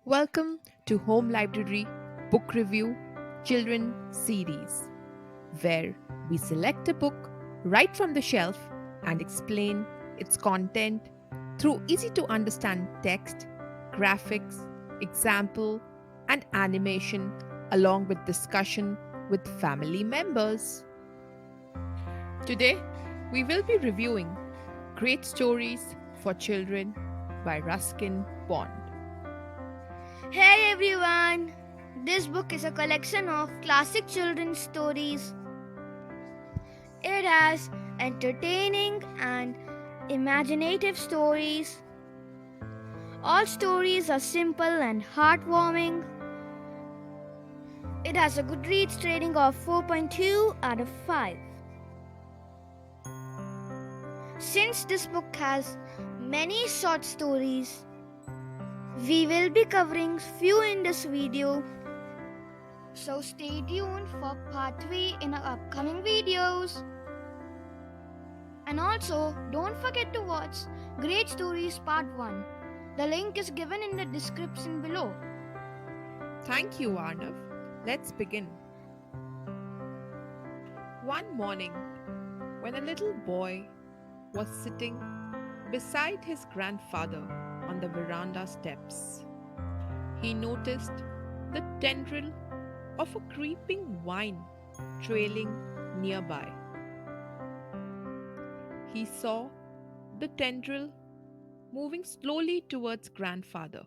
Welcome to Home Library Book Review Children Series, where we select a book right from the shelf and explain its content through easy to understand text, graphics, example, and animation, along with discussion with family members. Today, we will be reviewing Great Stories for Children by Ruskin Bond. Hey everyone! This book is a collection of classic children's stories. It has entertaining and imaginative stories. All stories are simple and heartwarming. It has a Goodreads rating of 4.2 out of 5. Since this book has many short stories, we will be covering few in this video. So stay tuned for part 3 in our upcoming videos. And also, don't forget to watch Great Stories Part 1. The link is given in the description below. Thank you, Arnav. Let's begin. One morning, when a little boy was sitting beside his grandfather on the veranda steps, he noticed the tendril of a creeping vine trailing nearby. He saw the tendril moving slowly towards grandfather.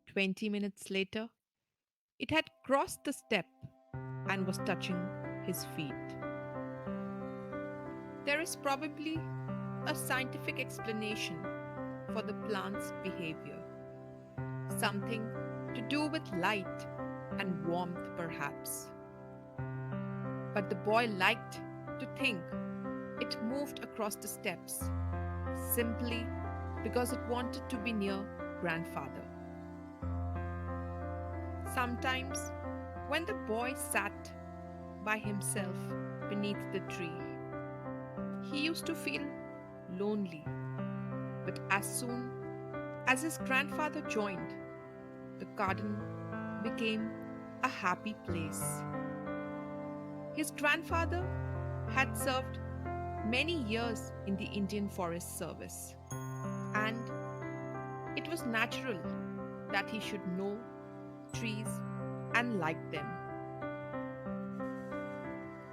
20 minutes later, it had crossed the step and was touching his feet. There is probably a scientific explanation for the plant's behavior. Something to do with light and warmth, perhaps. But the boy liked to think it moved across the steps simply because it wanted to be near grandfather. Sometimes, when the boy sat by himself beneath the tree, he used to feel lonely. But as soon as his grandfather joined, the garden became a happy place. His grandfather had served many years in the Indian Forest Service, and it was natural that he should know trees and like them.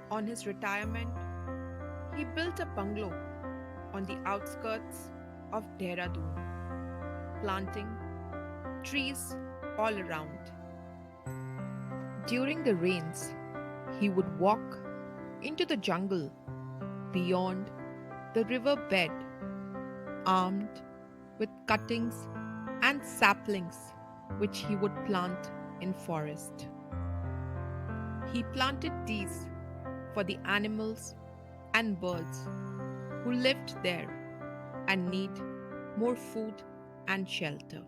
On his retirement, he built a bungalow on the outskirts of Dehradun, planting trees all around. During the rains, he would walk into the jungle beyond the river bed, armed with cuttings and saplings which he would plant in forest. He planted these for the animals and birds who lived there and need more food and shelter.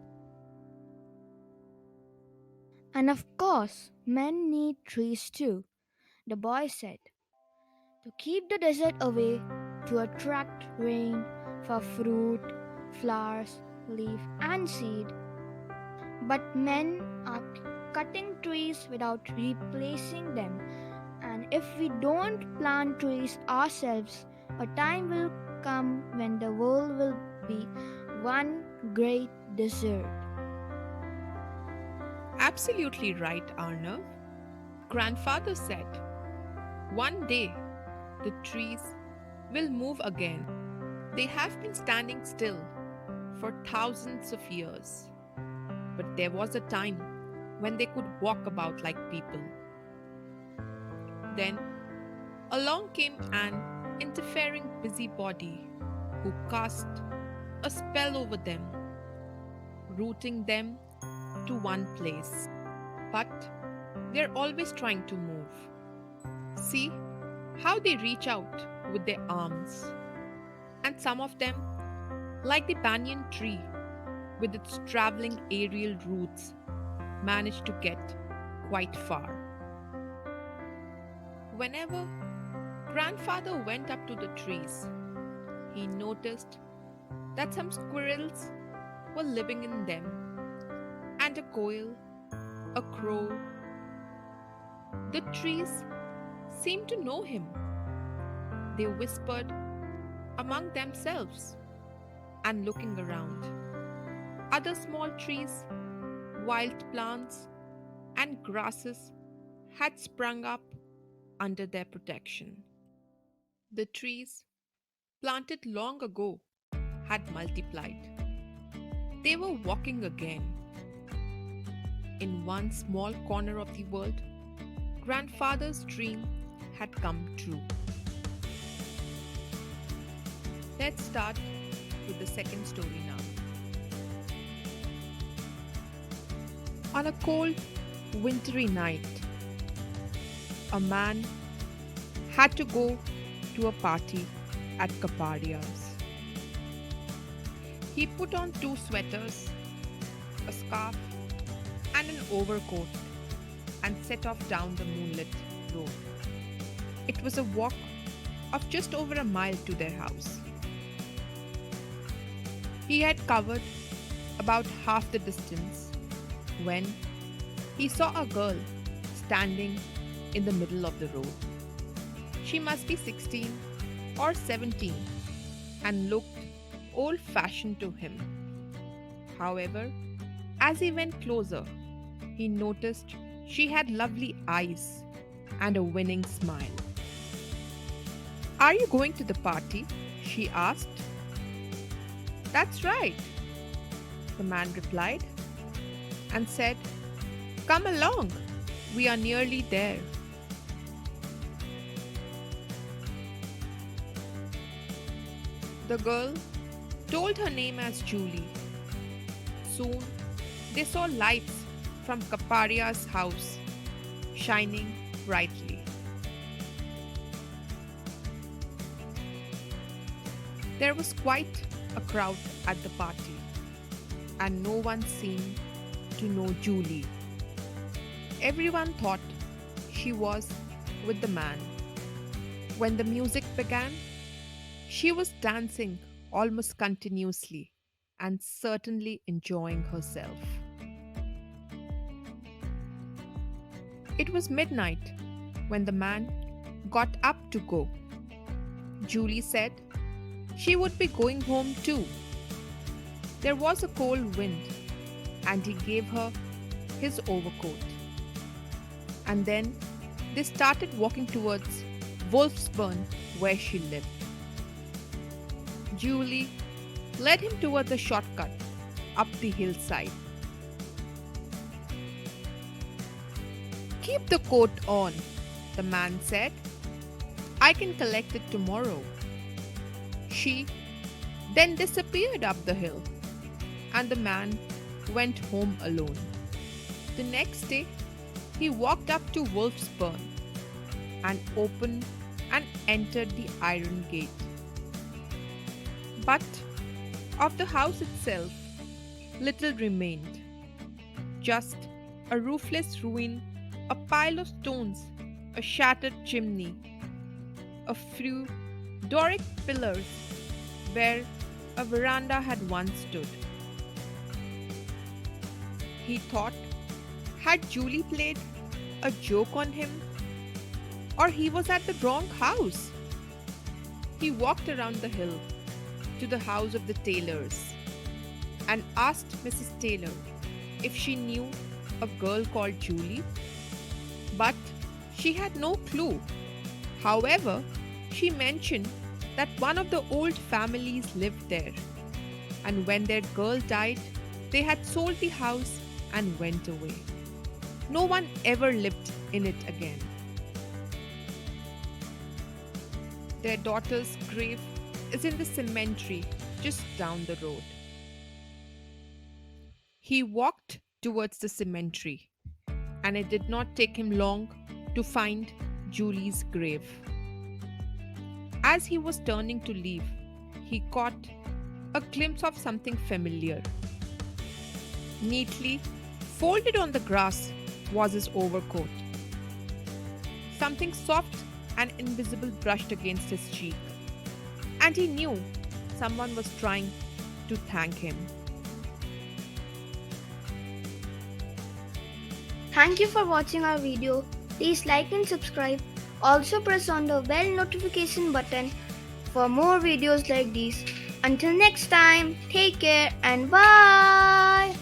And of course, men need trees too, the boy said, to keep the desert away, to attract rain for fruit, flowers, leaf, and seed. But men are cutting trees without replacing them. And if we don't plant trees ourselves, a time will come when the world will be one great desert. Absolutely right, Arnav. Grandfather said, one day the trees will move again. They have been standing still for thousands of years. But there was a time when they could walk about like people. Then along came an interfering busybody who cast a spell over them, rooting them to one place. But they're always trying to move. See how they reach out with their arms. And some of them, like the banyan tree with its traveling aerial roots, manage to get quite far. Whenever grandfather went up to the trees, he noticed that some squirrels were living in them, and a quail, a crow. The trees seemed to know him. They whispered among themselves and looking around. Other small trees, wild plants, and grasses had sprung up under their protection. The trees, planted long ago, had multiplied. They were walking again. In one small corner of the world, grandfather's dream had come true. Let's start with the second story now. On a cold, wintry night, a man had to go to a party at Caparia's. He put on two sweaters, a scarf, and an overcoat and set off down the moonlit road. It was a walk of just over a mile to their house. He had covered about half the distance when he saw a girl standing in the middle of the road. She must be 16 or 17 and looked old fashioned to him. However, as he went closer, he noticed she had lovely eyes and a winning smile. "Are you going to the party?" she asked. "That's right," the man replied and said, "Come along, we are nearly there." The girl told her name as Julie. Soon they saw lights from Caparia's house shining brightly. There was quite a crowd at the party, and no one seemed to know Julie. Everyone thought she was with the man. When the music began, she was dancing almost continuously and certainly enjoying herself. It was midnight when the man got up to go. Julie said she would be going home too. There was a cold wind, and he gave her his overcoat. And then they started walking towards Wolfsburn, where she lived. Julie led him towards a shortcut up the hillside. "Keep the coat on," the man said. "I can collect it tomorrow." She then disappeared up the hill, and the man went home alone. The next day, he walked up to Wolfsburn and opened and entered the iron gate. But of the house itself, little remained. Just a roofless ruin, a pile of stones, a shattered chimney, a few Doric pillars where a veranda had once stood. He thought, had Julie played a joke on him? Or he was at the wrong house? He walked around the hill to the house of the Taylors and asked Mrs. Taylor if she knew a girl called Julie. But she had no clue. However, she mentioned that one of the old families lived there, and when their girl died, they had sold the house and went away. No one ever lived in it again. Their daughter's grave is in the cemetery just down the road. He walked towards the cemetery, and it did not take him long to find Julie's grave. As he was turning to leave, he caught a glimpse of something familiar. Neatly folded on the grass was his overcoat. Something soft and invisible brushed against his cheek, and he knew someone was trying to thank him. Thank you for watching our video. Please like and subscribe. Also press on the bell notification button for more videos like these. Until next time, take care and bye.